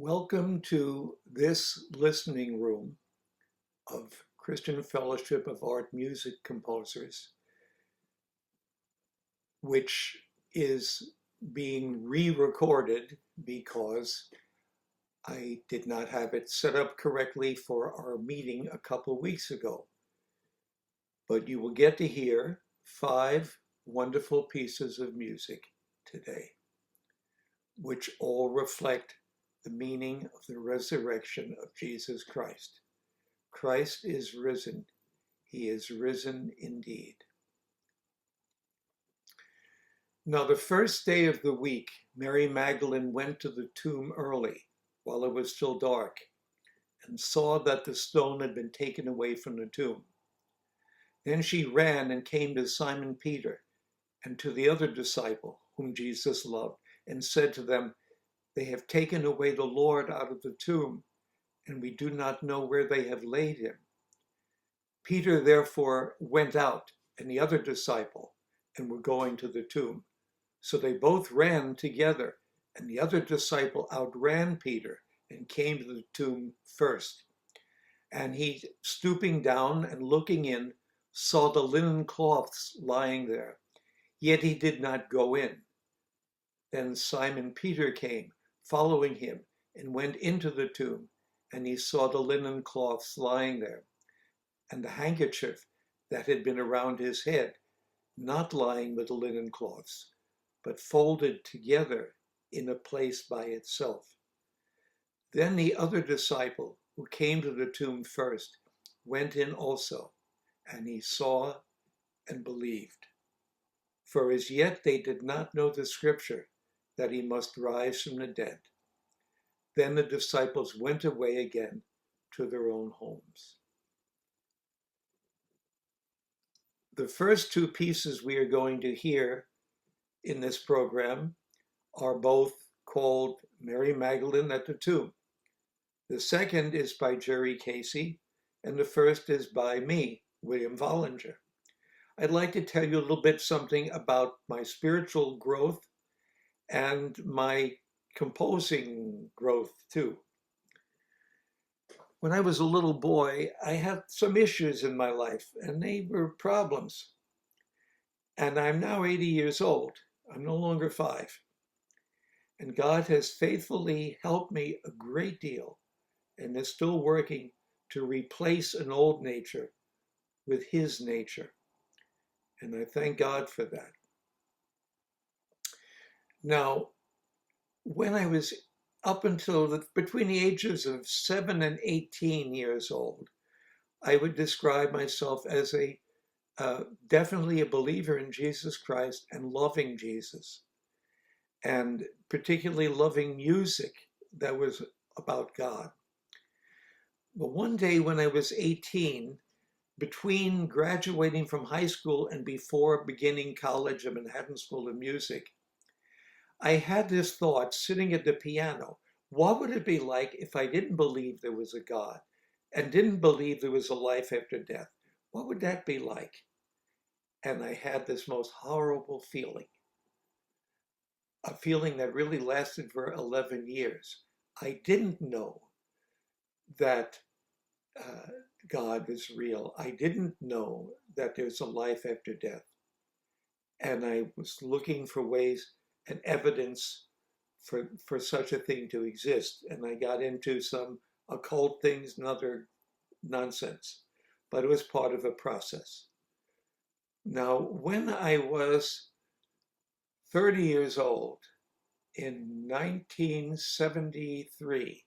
Welcome to this listening room of Christian Fellowship of Art Music Composers, which is being re-recorded because I did not have it set up correctly for our meeting a couple weeks ago. But you will get to hear 5 wonderful pieces of music today, which all reflect the meaning of the resurrection of Jesus Christ. Christ is risen. He is risen indeed. Now, the first day of the week, Mary Magdalene went to the tomb early, while it was still dark, and saw that the stone had been taken away from the tomb. Then she ran and came to Simon Peter and to the other disciple whom Jesus loved, and said to them, "They have taken away the Lord out of the tomb, and we do not know where they have laid him." Peter therefore went out, and the other disciple, and were going to the tomb. So they both ran together, and the other disciple outran Peter and came to the tomb first. And he, stooping down and looking in, saw the linen cloths lying there, yet he did not go in. Then Simon Peter came, following him, and went into the tomb, and he saw the linen cloths lying there, and the handkerchief that had been around his head, not lying with the linen cloths, but folded together in a place by itself. Then the other disciple, who came to the tomb first, went in also, and he saw and believed. For as yet they did not know the scripture, that he must rise from the dead. Then the disciples went away again to their own homes. The first 2 pieces we are going to hear in this program are both called Mary Magdalene at the Tomb. The second is by Jerry Casey, and the first is by me, William Vollinger. I'd like to tell you a little bit something about my spiritual growth and my composing growth too. When I was a little boy, I had some issues in my life, and they were problems. And I'm now 80 years old. I'm no longer 5. And God has faithfully helped me a great deal and is still working to replace an old nature with his nature. And I thank God for that. Now, when I was up until between the ages of 7 and 18 years old, I would describe myself as definitely a believer in Jesus Christ and loving Jesus, and particularly loving music that was about God. But one day when I was 18, between graduating from high school and before beginning college at Manhattan School of Music, I had this thought sitting at the piano: what would it be like if I didn't believe there was a God and didn't believe there was a life after death? What would that be like? And I had this most horrible feeling, a feeling that really lasted for 11 years. I didn't know that God was real. I didn't know that there's a life after death. And I was looking for ways and evidence for such a thing to exist. And I got into some occult things and other nonsense, but it was part of a process. Now, when I was 30 years old in 1973,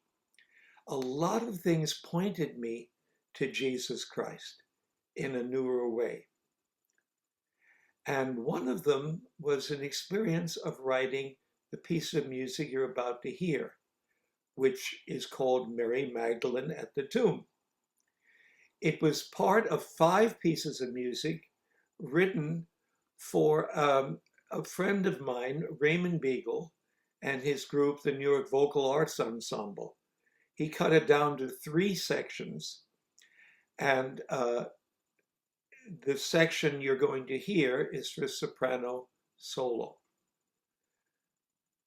a lot of things pointed me to Jesus Christ in a newer way. And one of them was an experience of writing the piece of music you're about to hear, which is called Mary Magdalene at the Tomb. It was part of 5 pieces of music written for a friend of mine, Raymond Beagle, and his group, the New York Vocal Arts Ensemble. He cut it down to 3 sections, and the section you're going to hear is for soprano solo.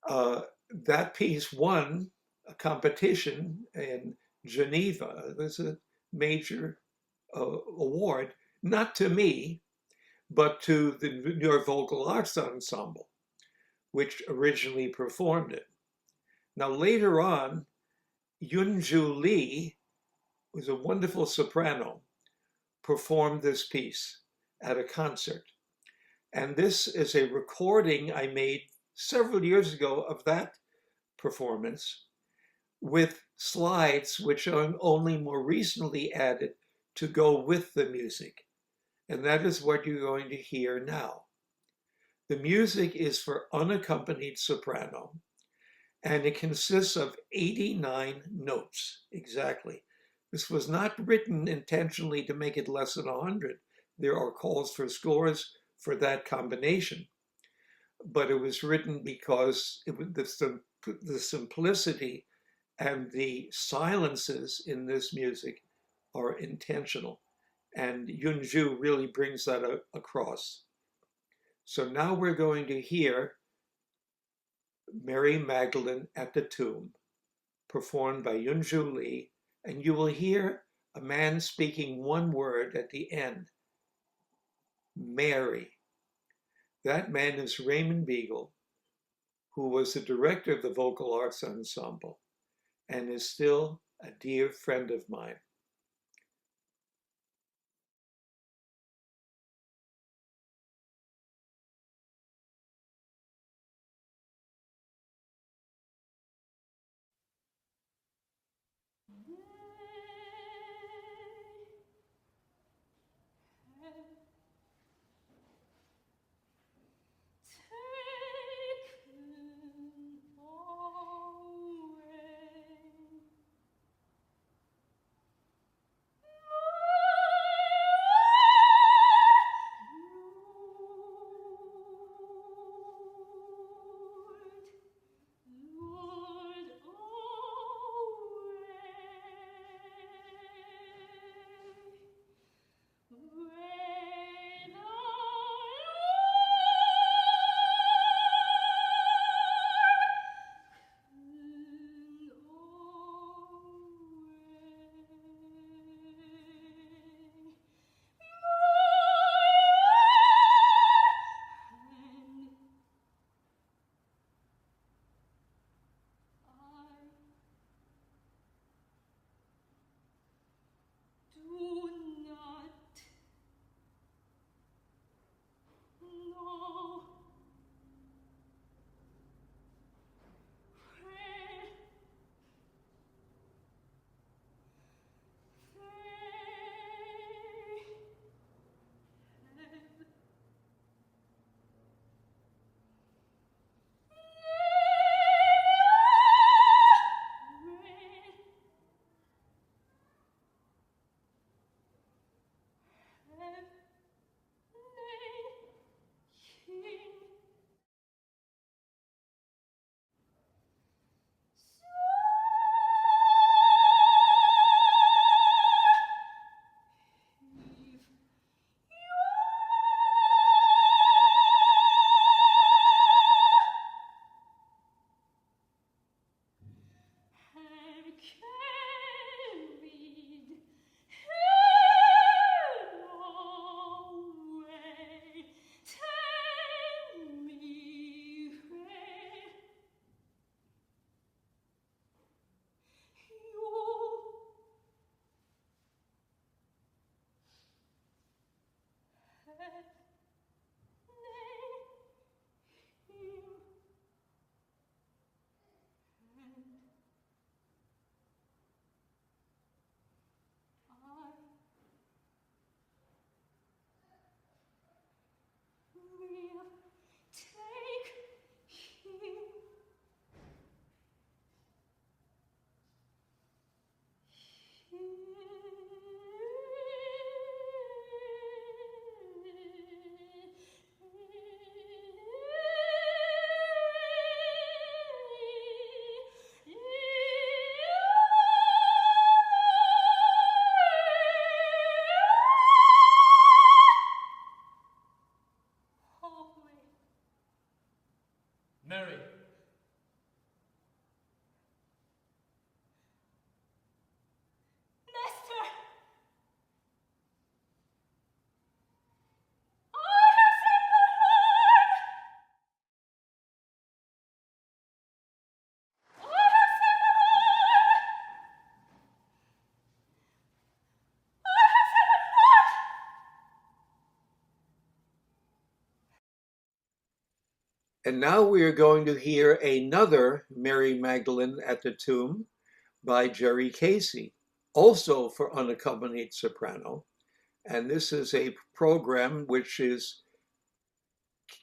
That piece won a competition in Geneva. There's a major award, not to me, but to the New York Vocal Arts Ensemble, which originally performed it. Now, later on, Yunju Lee, who was a wonderful soprano, performed this piece at a concert. And this is a recording I made several years ago of that performance with slides which are only more recently added to go with the music. And that is what you're going to hear now. The music is for unaccompanied soprano, and it consists of 89 notes exactly. This was not written intentionally to make it less than 100. There are calls for scores for that combination, but it was written because the simplicity and the silences in this music are intentional. And Yunju really brings that across. So now we're going to hear Mary Magdalene at the Tomb, performed by Yunju Lee, and you will hear a man speaking one word at the end, Mary. That man is Raymond Beagle, who was the director of the Vocal Arts Ensemble and is still a dear friend of mine. Mary. And now we are going to hear another Mary Magdalene at the Tomb by Jerry Casey, also for unaccompanied soprano. And this is a program which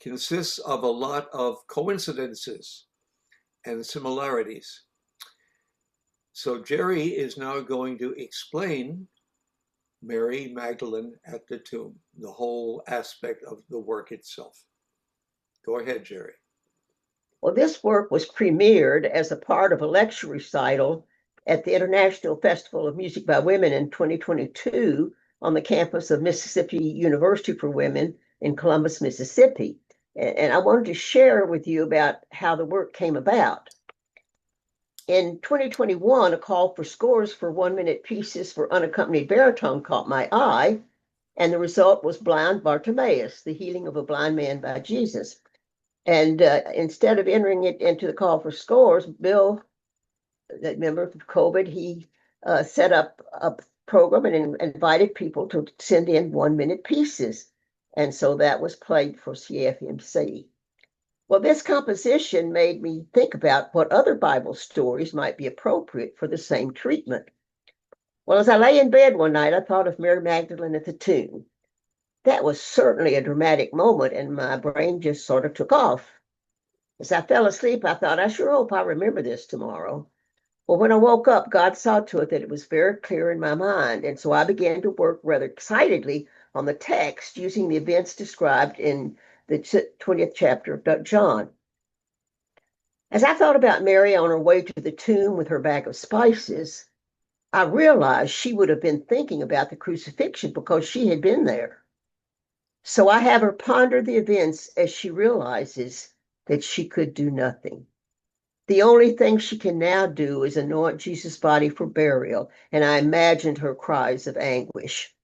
consists of a lot of coincidences and similarities. So Jerry is now going to explain Mary Magdalene at the Tomb, the whole aspect of the work itself. Go ahead, Jerry. Well, this work was premiered as a part of a lecture recital at the International Festival of Music by Women in 2022 on the campus of Mississippi University for Women in Columbus, Mississippi. And I wanted to share with you about how the work came about. In 2021, a call for scores for 1-minute pieces for unaccompanied baritone caught my eye, and the result was Blind Bartimaeus, the healing of a blind man by Jesus. And instead of entering it into the call for scores, Bill, that member of COVID, he set up a program and invited people to send in 1-minute pieces. And so that was played for CFAMC. Well, this composition made me think about what other Bible stories might be appropriate for the same treatment. Well, as I lay in bed one night, I thought of Mary Magdalene at the tomb. That was certainly a dramatic moment, and my brain just sort of took off. As I fell asleep, I thought, I sure hope I remember this tomorrow. Well, when I woke up, God saw to it that it was very clear in my mind, and so I began to work rather excitedly on the text using the events described in the 20th chapter of John. As I thought about Mary on her way to the tomb with her bag of spices, I realized she would have been thinking about the crucifixion because she had been there. So I have her ponder the events as she realizes that she could do nothing. The only thing she can now do is anoint Jesus' body for burial, and I imagined her cries of anguish.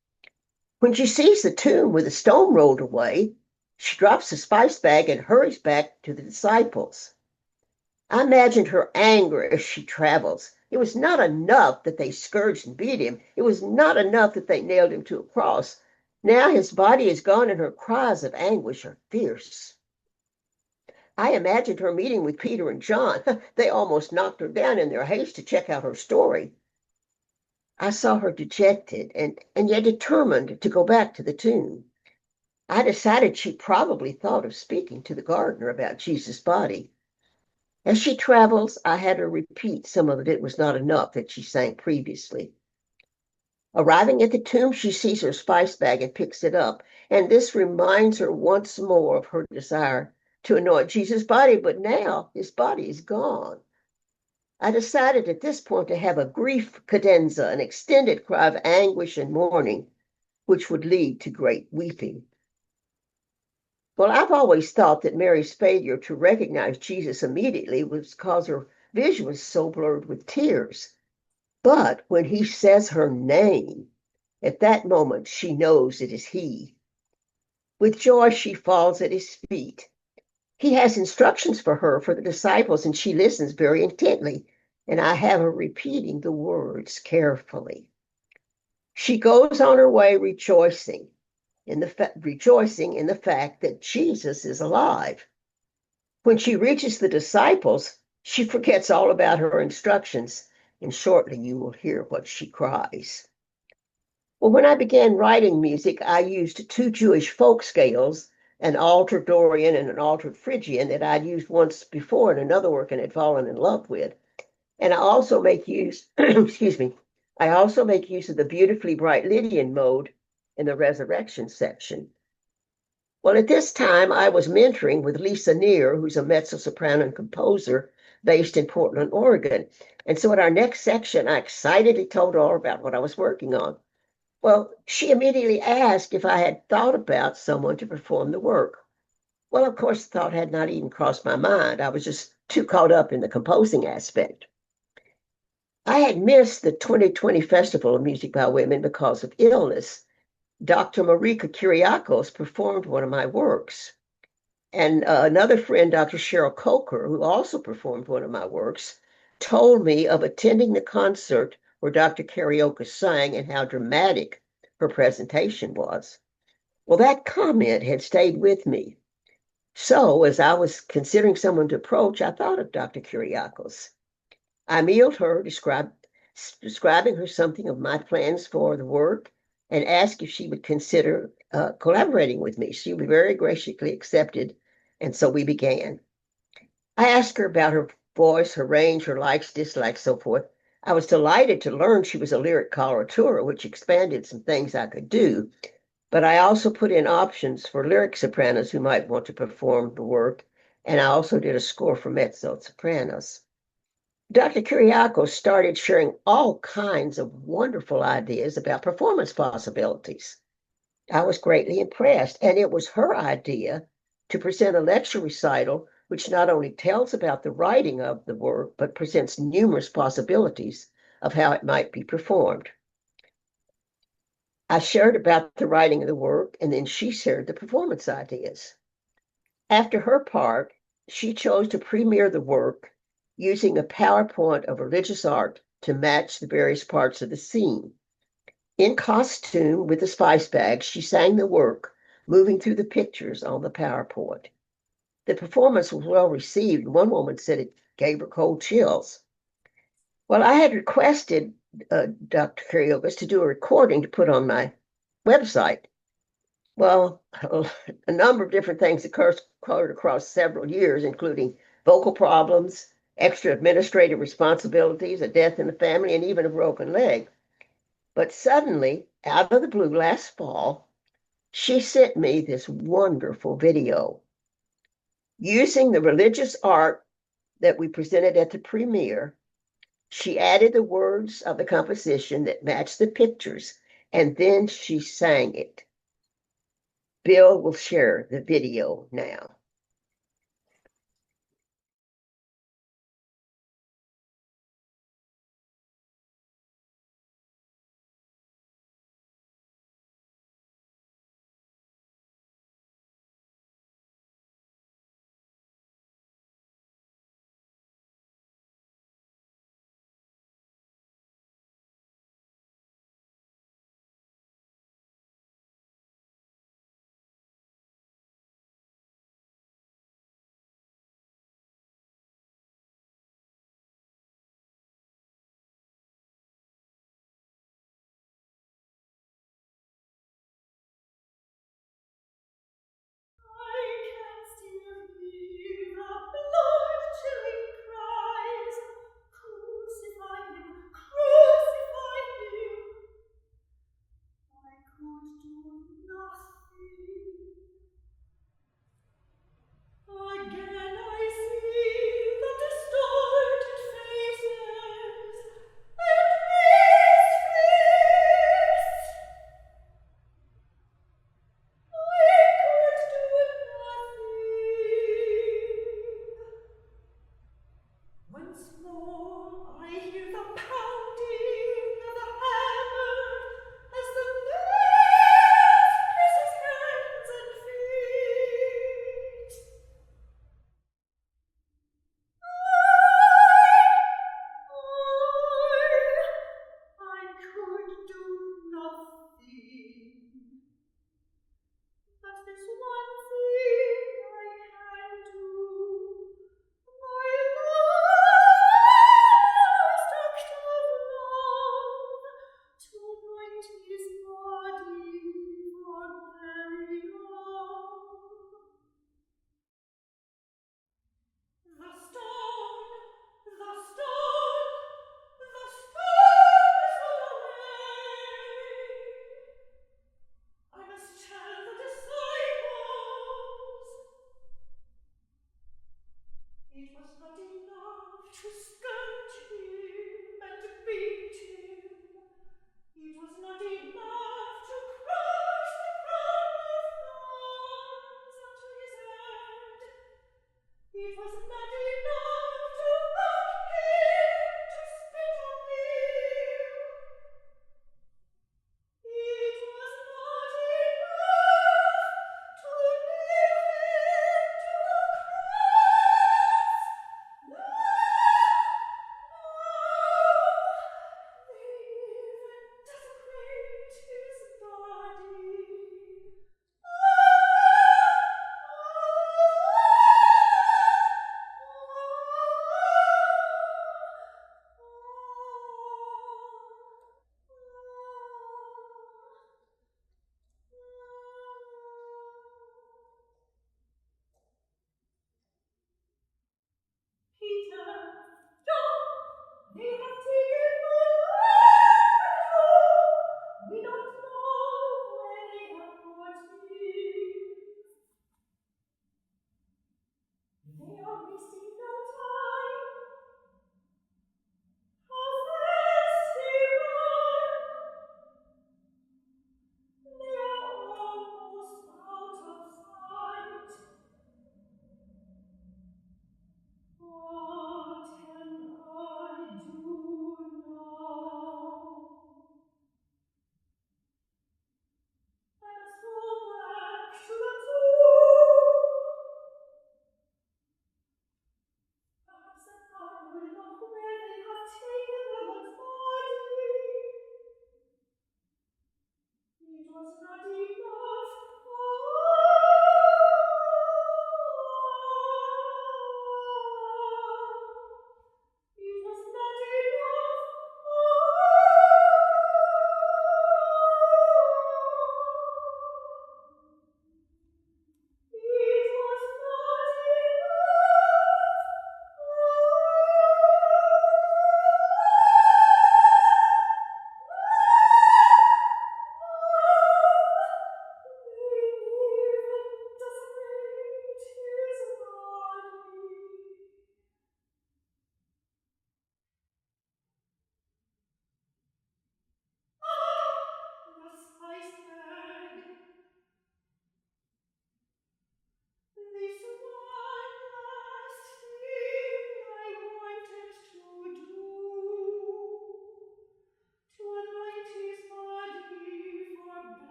When she sees the tomb with the stone rolled away, she drops the spice bag and hurries back to the disciples. I imagined her anger as she travels. It was not enough that they scourged and beat him. It was not enough that they nailed him to a cross. Now his body is gone and her cries of anguish are fierce. I imagined her meeting with Peter and John. They almost knocked her down in their haste to check out her story. I saw her dejected and yet determined to go back to the tomb. I decided she probably thought of speaking to the gardener about Jesus' body. As she travels, I had her repeat some of it was not enough that she sang previously. Arriving at the tomb, she sees her spice bag and picks it up, and this reminds her once more of her desire to anoint Jesus' body, but now his body is gone. I decided at this point to have a grief cadenza, an extended cry of anguish and mourning, which would lead to great weeping. Well, I've always thought that Mary's failure to recognize Jesus immediately was because her vision was so blurred with tears. But when he says her name, at that moment she knows it is he. With joy, she falls at his feet. He has instructions for her, for the disciples, and she listens very intently, and I have her repeating the words carefully. She goes on her way rejoicing in the fact that Jesus is alive. When she reaches the disciples, she forgets all about her instructions, and shortly you will hear what she cries. Well, when I began writing music, I used 2 Jewish folk scales, an altered Dorian and an altered Phrygian that I'd used once before in another work and had fallen in love with. And I also make use, I also make use of the beautifully bright Lydian mode in the resurrection section. Well, at this time, I was mentoring with Lisa Neer, who's a mezzo-soprano and composer based in Portland, Oregon. And so at our next section, I excitedly told her all about what I was working on. Well, she immediately asked if I had thought about someone to perform the work. Well, of course, the thought had not even crossed my mind. I was just too caught up in the composing aspect. I had missed the 2020 Festival of Music by Women because of illness. Dr. Marika Kyriakos performed one of my works. And another friend, Dr. Cheryl Coker, who also performed one of my works, told me of attending the concert where Dr. Kyriakos sang and how dramatic her presentation was. Well, that comment had stayed with me. So, as I was considering someone to approach, I thought of Dr. Kyriakos. I mailed her describing her something of my plans for the work and asked if she would consider collaborating with me. She very graciously accepted, and so we began. I asked her about her voice, her range, her likes, dislikes, so forth. I was delighted to learn she was a lyric coloratura, which expanded some things I could do. But I also put in options for lyric sopranos who might want to perform the work, and I also did a score for mezzo sopranos. Dr. Kyriakos started sharing all kinds of wonderful ideas about performance possibilities. I was greatly impressed, and it was her idea to present a lecture recital which not only tells about the writing of the work, but presents numerous possibilities of how it might be performed. I shared about the writing of the work, and then she shared the performance ideas. After her part, she chose to premiere the work using a PowerPoint of religious art to match the various parts of the scene. In costume with a spice bag, she sang the work, moving through the pictures on the PowerPoint. The performance was well received. One woman said it gave her cold chills. Well, I had requested Dr. Kyriakos to do a recording to put on my website. Well, a number of different things occurred across several years, including vocal problems, extra administrative responsibilities, a death in the family, and even a broken leg. But suddenly, out of the blue last fall, she sent me this wonderful video. Using the religious art that we presented at the premiere, she added the words of the composition that matched the pictures, and then she sang it. Bill will share the video now.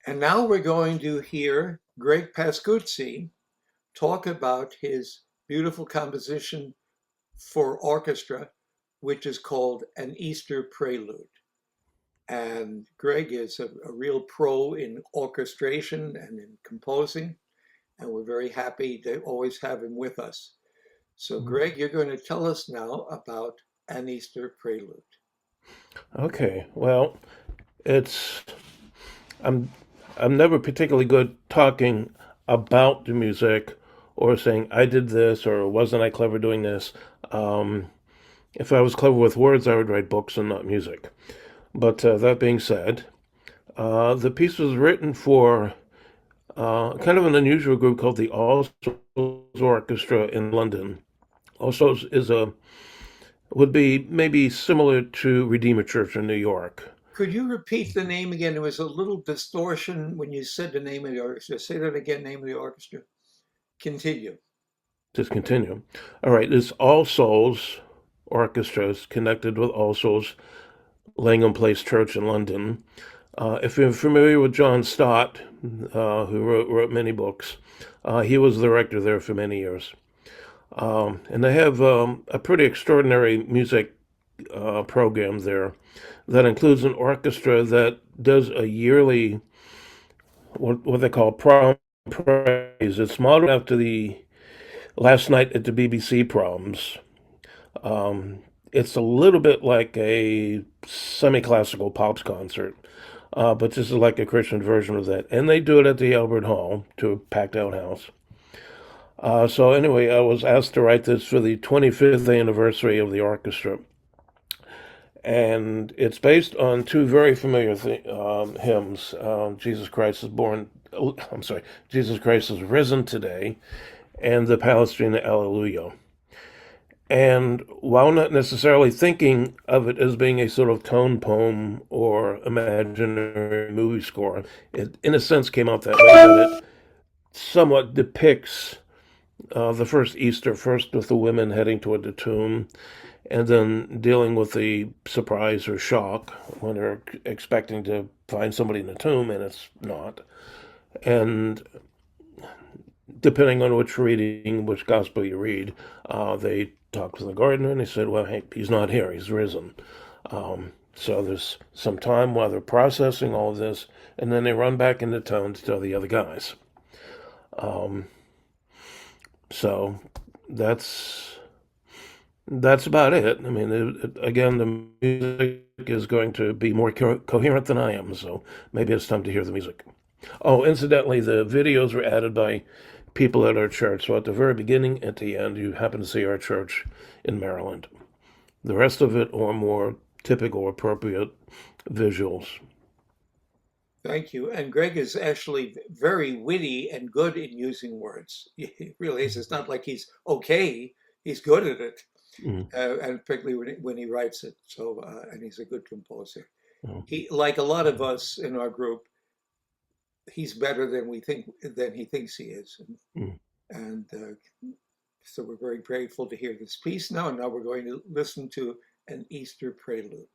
And now we're going to hear Greg Pascuzzi talk about his beautiful composition for orchestra, which is called An Easter Prelude. And Greg is a real pro in orchestration and in composing, and we're very happy to always have him with us. So, Greg, you're going to tell us now about An Easter Prelude. Okay, well, it's I'm I'm never particularly good talking about the music or saying I did this or wasn't I clever doing this. Um, if I was clever with words, I would write books and not music. But that being said, the piece was written for kind of an unusual group called the All Souls Orchestra in London. All Souls is a would be maybe similar to Redeemer Church in New York. Could you repeat the name again? There was a little distortion when you said the name of the orchestra. Say that again, name of the orchestra. Continue. Just continue. All right, this All Souls Orchestra is connected with All Souls Langham Place Church in London. If you're familiar with John Stott, who wrote many books, he was the director there for many years. And they have a pretty extraordinary music program there that includes an orchestra that does a yearly, what they call prom praise. It's modeled after the last night at the BBC proms. It's a little bit like a semi-classical pops concert, but this is like a Christian version of that. And they do it at the Albert Hall to a packed out house. So anyway, I was asked to write this for the 25th anniversary of the orchestra. And it's based on two very familiar hymns. Jesus Christ is born, I'm sorry, Jesus Christ is risen today, and the Palestrina Alleluia. And while not necessarily thinking of it as being a sort of tone poem or imaginary movie score, it in a sense came out that way, that it somewhat depicts the first Easter, first with the women heading toward the tomb, and then dealing with the surprise or shock when they're expecting to find somebody in the tomb and it's not. And depending on which reading, which gospel you read, they talked to the gardener and they said, well, hey, he's not here, he's risen. So there's some time while they're processing all of this, and then they run back into town to tell the other guys. So that's about it. I mean, again, the music is going to be more coherent than I am, so maybe it's time to hear the music. Oh, incidentally, the videos were added by people at our church. So at the very beginning, at the end, you happen to see our church in Maryland. The rest of it are more typical, appropriate visuals. Thank you. And Greg is actually very witty and good in using words. He really is. It's not like he's okay. He's good at it, and particularly when he writes it. So, and he's a good composer. Mm. He, like a lot of us in our group, he's better than he thinks he is, and so we're very grateful to hear this piece now. And now we're going to listen to An Easter Prelude.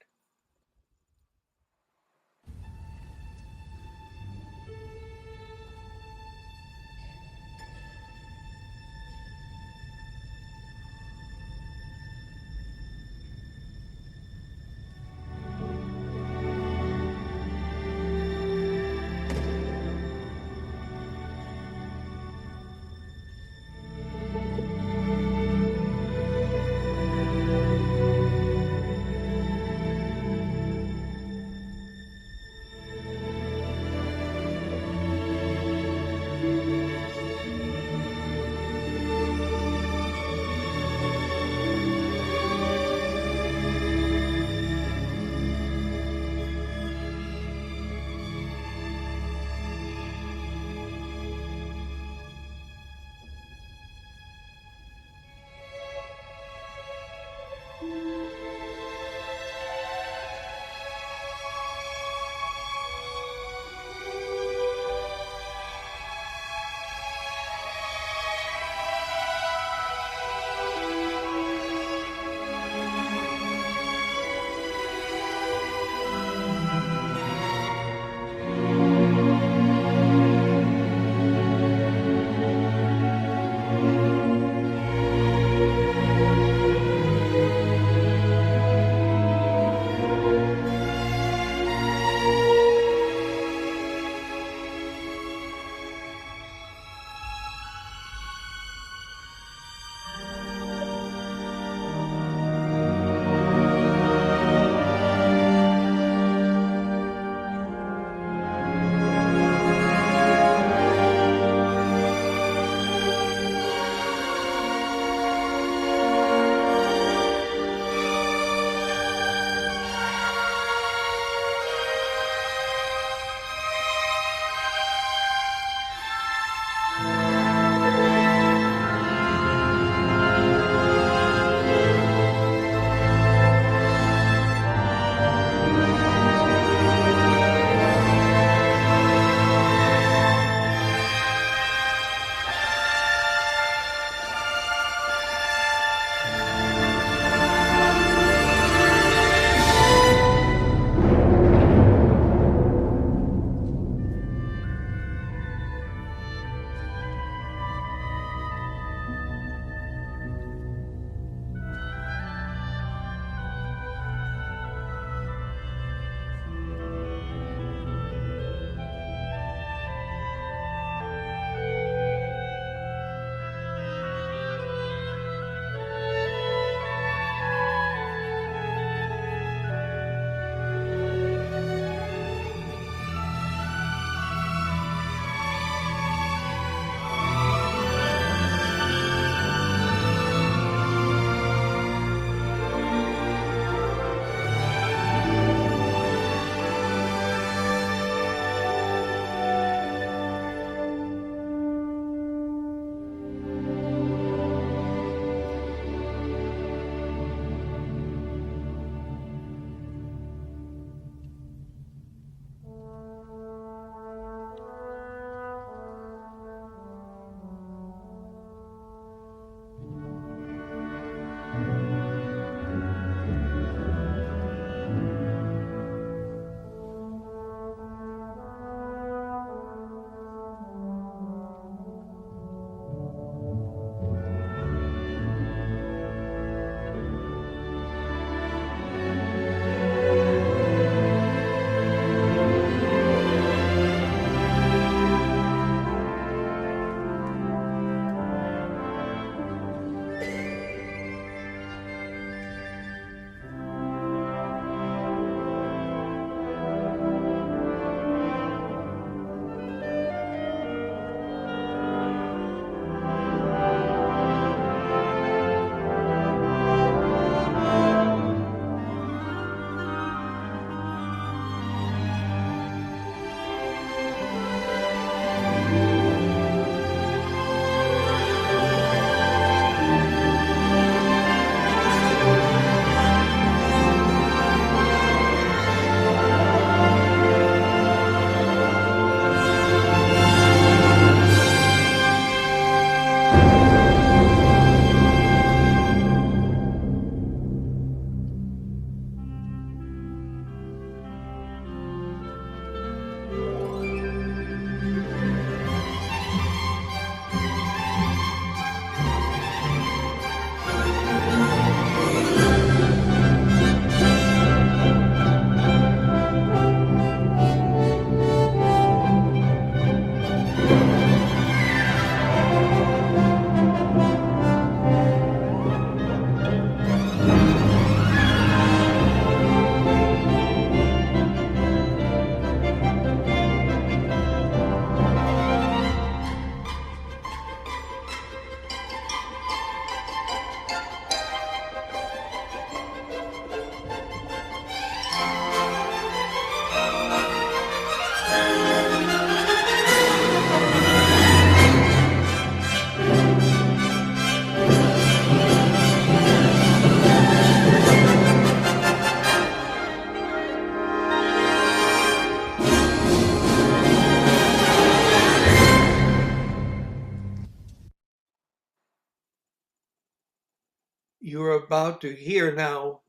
about to hear now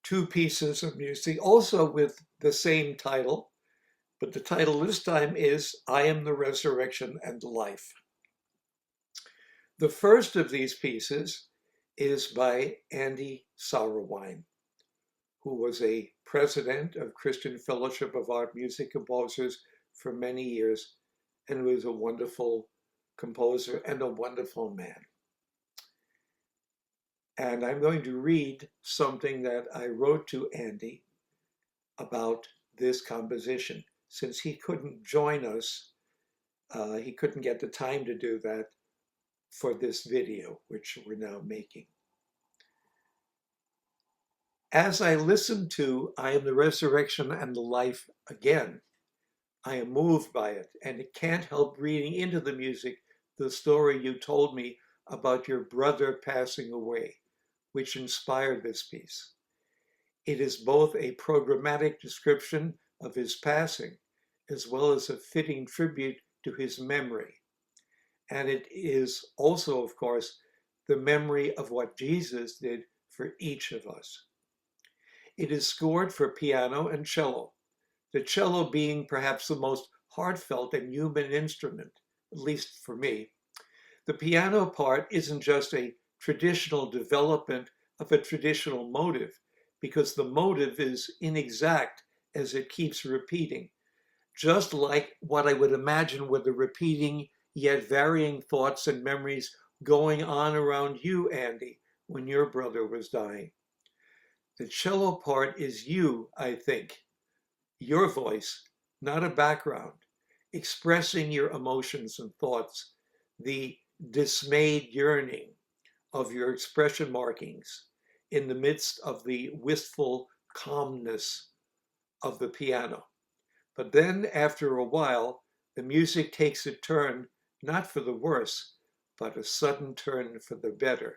two pieces of music, also with the same title, but the title this time is I Am the Resurrection and the Life. The first of these pieces is by Andy Sauerwein, who was a president of Christian Fellowship of Art Music Composers for many years, and was a wonderful composer and a wonderful man. And I'm going to read something that I wrote to Andy about this composition. Since he couldn't join us, he couldn't get the time to do that for this video, which we're now making. As I listen to I Am the Resurrection and the Life again, I am moved by it, and it can't help reading into the music the story you told me about your brother passing away, which inspired this piece. It is both a programmatic description of his passing, as well as a fitting tribute to his memory. And it is also, of course, the memory of what Jesus did for each of us. It is scored for piano and cello, the cello being perhaps the most heartfelt and human instrument, at least for me. The piano part isn't just a traditional development of a traditional motive, because the motive is inexact as it keeps repeating, just like what I would imagine were the repeating yet varying thoughts and memories going on around you, Andy, when your brother was dying. The cello part is you, I think, your voice, not a background, expressing your emotions and thoughts, the dismayed yearning of your expression markings in the midst of the wistful calmness of the piano. But then, after a while, the music takes a turn, not for the worse, but a sudden turn for the better,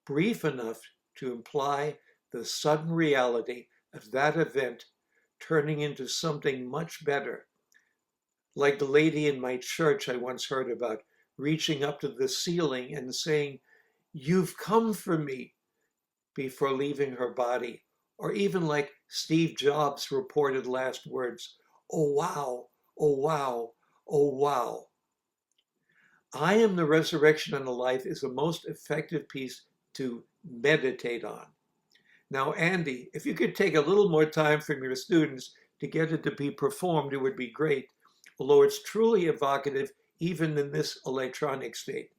brief enough to imply the sudden reality of that event turning into something much better. Like the lady in my church I once heard about, reaching up to the ceiling and saying, "You've come for me," before leaving her body. Or even like Steve Jobs' reported last words, "Oh wow, oh wow, oh wow." I Am the Resurrection and the Life is the most effective piece to meditate on. Now, Andy, if you could take a little more time from your students to get it to be performed, it would be great, although it's truly evocative even in this electronic state.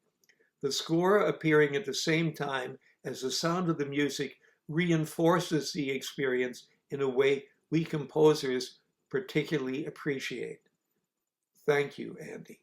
The score appearing at the same time as the sound of the music reinforces the experience in a way we composers particularly appreciate. Thank you, Andy.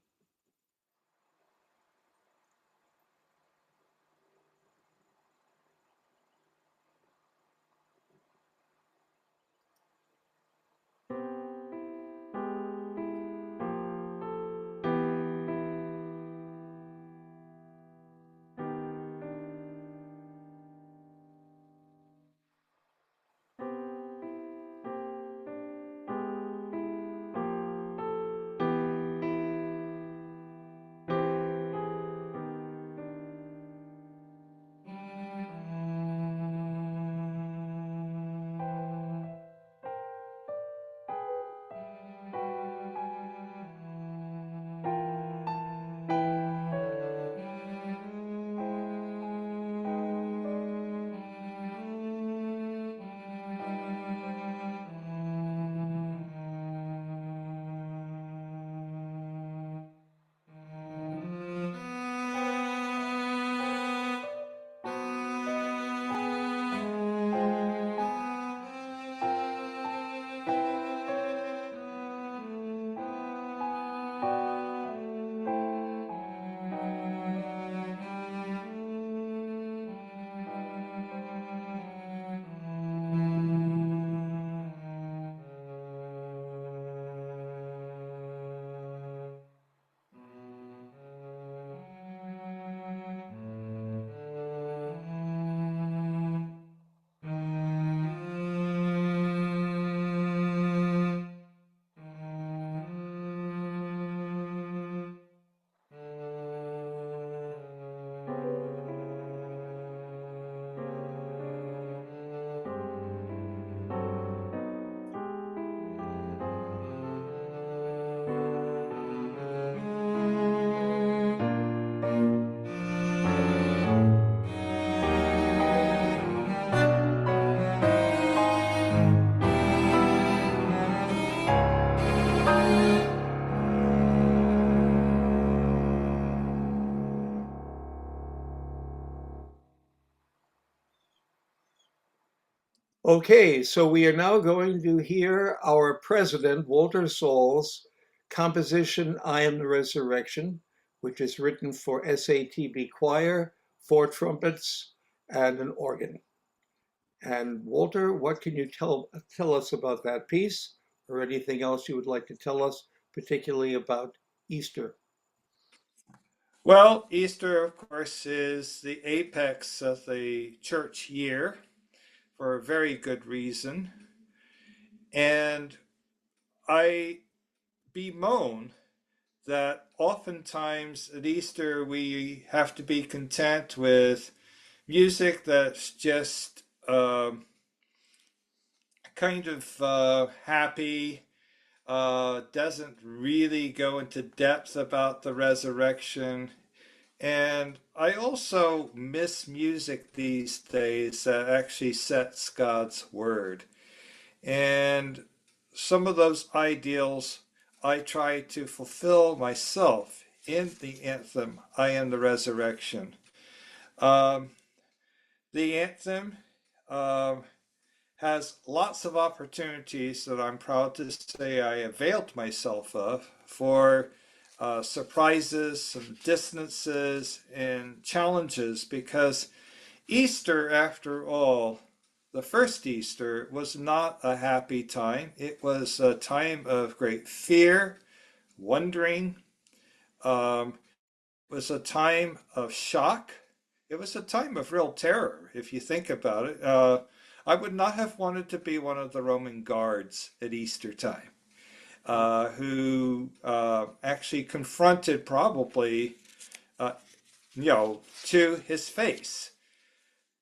Okay, so we are now going to hear our president, Walter Saul's composition, I Am the Resurrection, which is written for SATB choir, 4 trumpets, and an organ. And Walter, what can you tell us about that piece, or anything else you would like to tell us, particularly about Easter? Well, Easter, of course, is the apex of the church year for a very good reason. And I bemoan that oftentimes at Easter we have to be content with music that's just kind of happy, doesn't really go into depth about the resurrection. And I also miss music these days that actually sets God's word. And some of those ideals I try to fulfill myself in the anthem, I Am the Resurrection. The anthem has lots of opportunities that I'm proud to say I availed myself of for surprises and distances and challenges, because Easter, after all, the first Easter was not a happy time. It was a time of great fear, wondering. It was a time of shock. It was a time of real terror, if you think about it. I would not have wanted to be one of the Roman guards at Easter time, who actually confronted probably, to his face,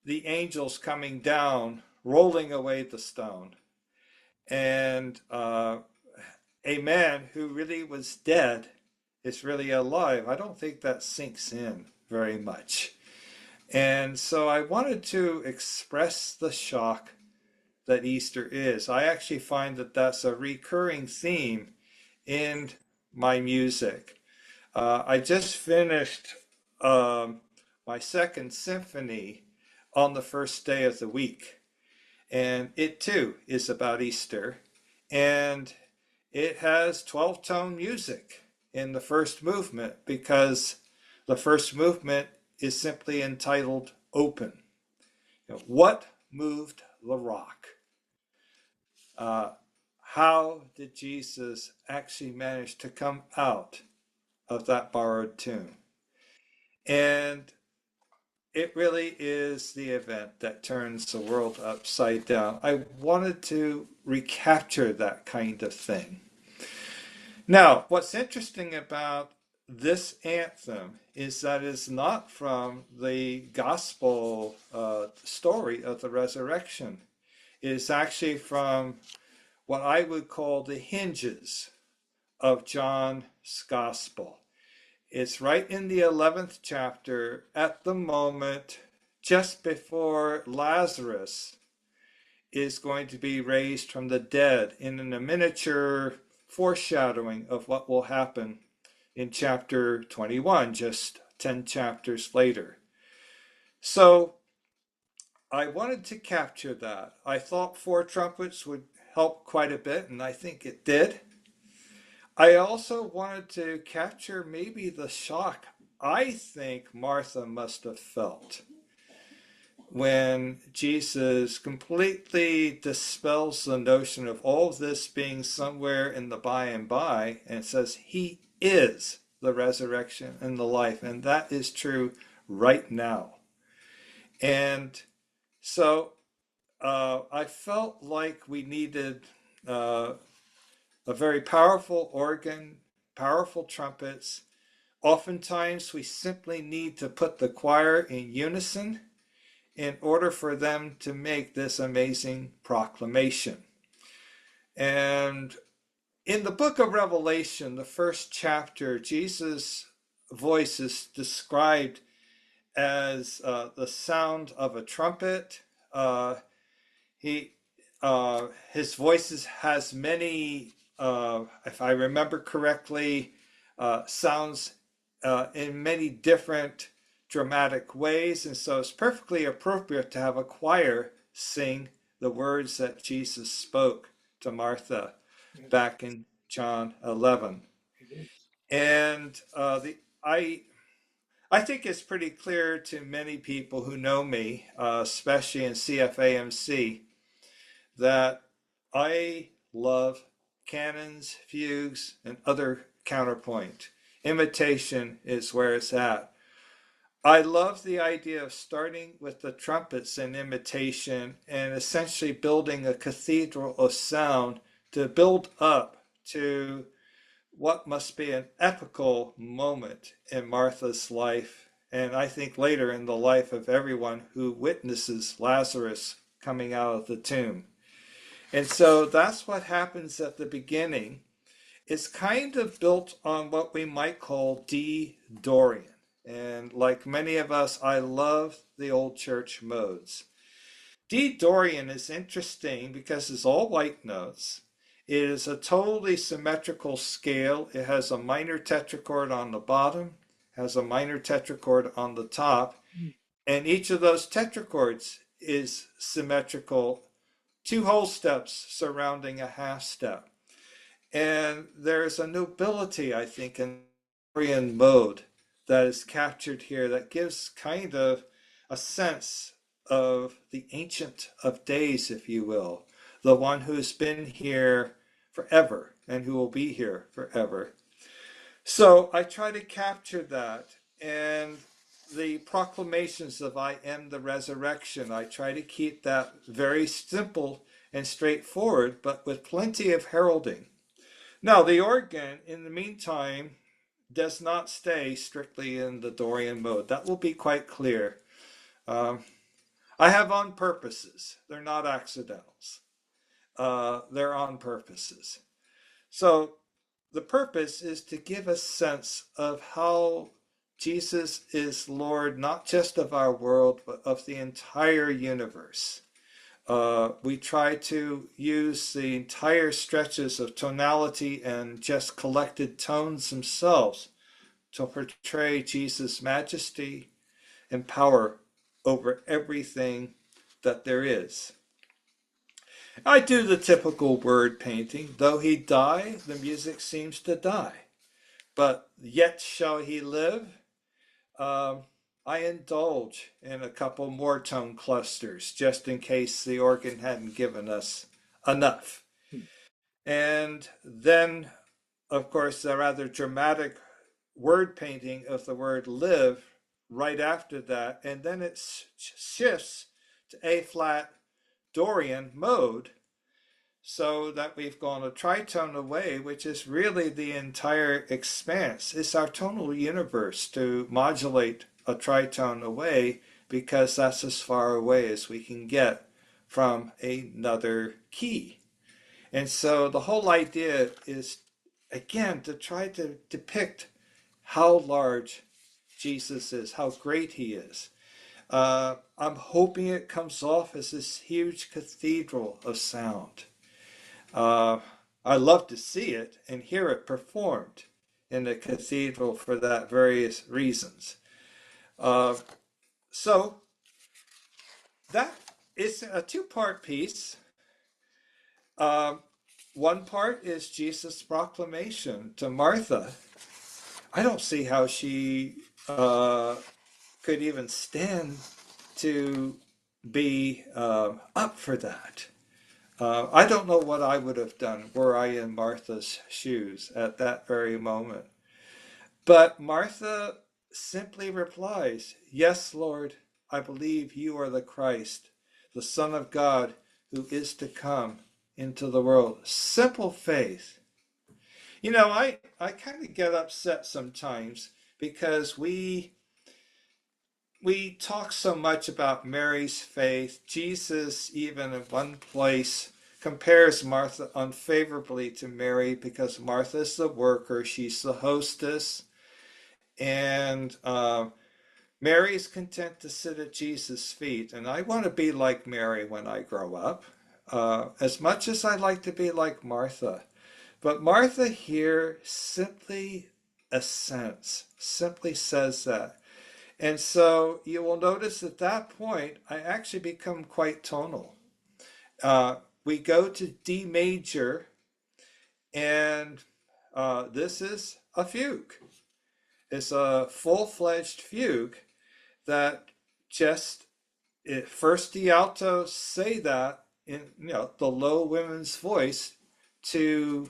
the angels coming down, rolling away the stone, and a man who really was dead is really alive. I don't think that sinks in very much. And so I wanted to express the shock that Easter is. I actually find that that's a recurring theme in my music. I just finished my second symphony on the first day of the week, and it too is about Easter, and it has 12-tone music in the first movement, because the first movement is simply entitled Open. What moved the rock? How did Jesus actually manage to come out of that borrowed tomb? And it really is the event that turns the world upside down. I wanted to recapture that kind of thing. Now, what's interesting about this anthem is that it's not from the gospel story of the resurrection. It is actually from what I would call the hinges of John's gospel. It's right in the 11th chapter, at the moment just before Lazarus is going to be raised from the dead, in a miniature foreshadowing of what will happen in chapter 21, just 10 chapters later. So I wanted to capture that. I thought 4 trumpets would help quite a bit, and I think it did. I also wanted to capture maybe the shock I think Martha must have felt when Jesus completely dispels the notion of all of this being somewhere in the by and by, and says he is the resurrection and the life, and that is true right now. And so I felt like we needed a very powerful organ, powerful trumpets. Oftentimes we simply need to put the choir in unison in order for them to make this amazing proclamation. And in the book of Revelation, the first chapter, Jesus' voice is described as the sound of a trumpet. His voice has many, if I remember correctly, sounds in many different dramatic ways, and so it's perfectly appropriate to have a choir sing the words that Jesus spoke to Martha back in John 11. And I think it's pretty clear to many people who know me, especially in CFAMC, that I love canons, fugues, and other counterpoint. Imitation is where it's at. I love the idea of starting with the trumpets and imitation and essentially building a cathedral of sound to build up to what must be an epical moment in Martha's life, and I think later in the life of everyone who witnesses Lazarus coming out of the tomb. And so that's what happens at the beginning. It's kind of built on what we might call D Dorian. And like many of us, I love the old church modes. D Dorian is interesting because it's all white notes. It is a totally symmetrical scale. It has a minor tetrachord on the bottom, has a minor tetrachord on the top, and each of those tetrachords is symmetrical, 2 whole steps surrounding a half step. And there's a nobility, I think, in Dorian mode that is captured here that gives kind of a sense of the Ancient of Days, if you will, the one who's been here forever and who will be here forever. So I try to capture that, and the proclamations of I am the resurrection, I try to keep that very simple and straightforward, but with plenty of heralding. Now, the organ, in the meantime, does not stay strictly in the Dorian mode. That will be quite clear. I have on purposes. They're not accidentals. They're on purposes. So the purpose is to give a sense of how Jesus is Lord, not just of our world, but of the entire universe. We try to use the entire stretches of tonality and just collected tones themselves to portray Jesus' majesty and power over everything that there is. I do the typical word painting. Though he die, the music seems to die. But yet shall he live. I indulge in a couple more tone clusters just in case the organ hadn't given us enough. And then, of course, the rather dramatic word painting of the word live right after that. And then it shifts to A flat Dorian mode, so that we've gone a tritone away, which is really the entire expanse. It's our tonal universe to modulate a tritone away, because that's as far away as we can get from another key. And so the whole idea is, again, to try to depict how large Jesus is, how great he is. I'm hoping it comes off as this huge cathedral of sound. I love to see it and hear it performed in the cathedral for that various reasons. So that is a 2-part piece. One part is Jesus' proclamation to Martha. I don't see how she could even stand to be up for that. I don't know what I would have done were I in Martha's shoes at that very moment. But Martha simply replies, "Yes, Lord, I believe you are the Christ, the Son of God, who is to come into the world." Simple faith. You know, I kind of get upset sometimes because we talk so much about Mary's faith. Jesus, even in one place, compares Martha unfavorably to Mary because Martha's the worker, she's the hostess, and Mary's content to sit at Jesus' feet. And I want to be like Mary when I grow up, as much as I like to be like Martha. But Martha here simply assents, simply says that. And so you will notice at that point, I actually become quite tonal. we go to D major, and this is a fugue. It's a full-fledged fugue that just first the altos say that in the low women's voice to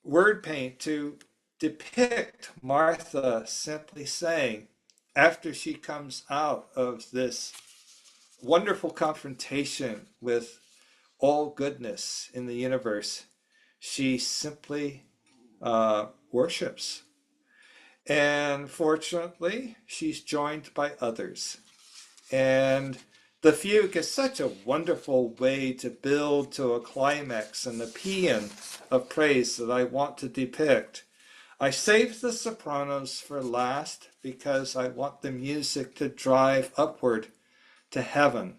word paint to depict Martha simply saying, after she comes out of this wonderful confrontation with all goodness in the universe, she simply worships. And fortunately, she's joined by others. And the fugue is such a wonderful way to build to a climax and the paean of praise that I want to depict. I saved the sopranos for last because I want the music to drive upward to heaven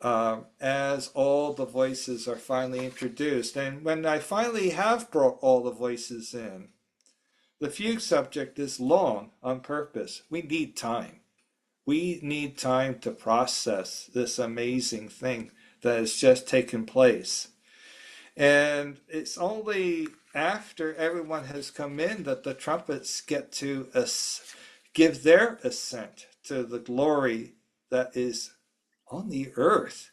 as all the voices are finally introduced. And when I finally have brought all the voices in, the fugue subject is long on purpose. We need time. We need time to process this amazing thing that has just taken place. And it's only after everyone has come in that the trumpets get to give their assent to the glory that is on the earth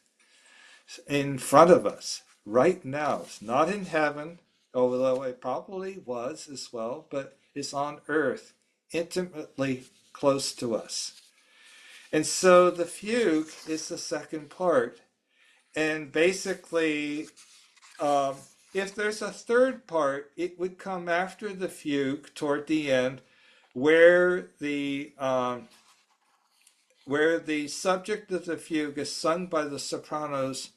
in front of us right now. It's not in heaven, although it probably was as well, but it's on earth, intimately close to us. And so the fugue is the second part. And basically, if there's a third part, it would come after the fugue toward the end, where the subject of the fugue is sung by the sopranos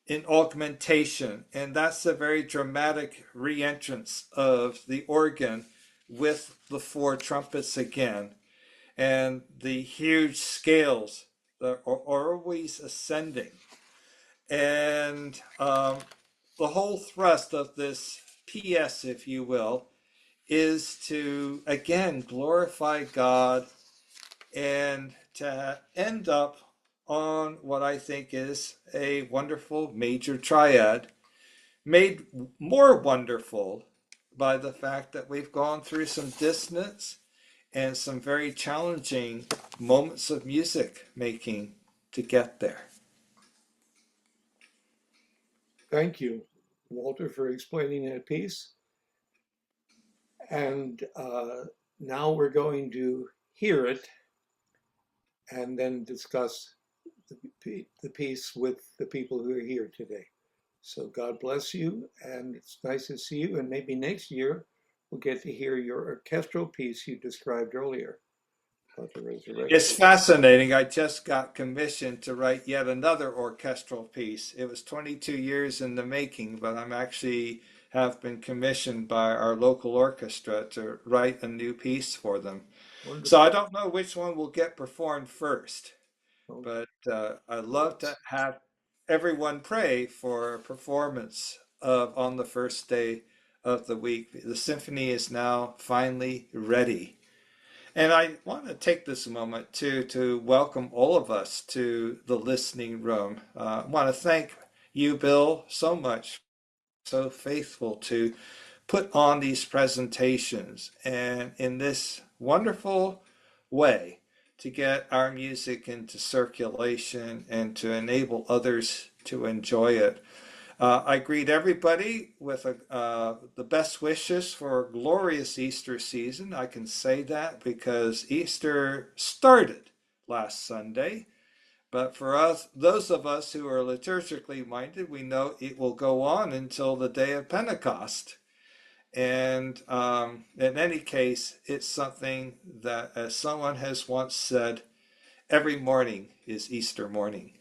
in augmentation, and that's a very dramatic re-entrance of the organ with the four trumpets again, and the huge scales that are always ascending. And the whole thrust of this PS, if you will, is to again glorify God and to end up on what I think is a wonderful major triad, made more wonderful by the fact that we've gone through some dissonance and some very challenging moments of music making to get there. Thank you, Walter, for explaining that piece. And now we're going to hear it and then discuss the piece with the people who are here today. So God bless you, and it's nice to see you. And maybe next year we'll get to hear your orchestral piece you described earlier about the resurrection. It's fascinating. I just got commissioned to write yet another orchestral piece. It was 22 years in the making, but I'm actually have been commissioned by our local orchestra to write a new piece for them. Wonderful. So I don't know which one will get performed first, but I'd love to have everyone pray for a performance on the first day of the week. The symphony is now finally ready. And I want to take this moment to welcome all of us to the listening room. I want to thank you, Bill, so much, so faithful to put on these presentations and in this wonderful way to get our music into circulation and to enable others to enjoy it. I greet everybody with the best wishes for a glorious Easter season. I can say that because Easter started last Sunday. But for us, those of us who are liturgically minded, we know it will go on until the day of Pentecost. And in any case, it's something that, as someone has once said, every morning is Easter morning.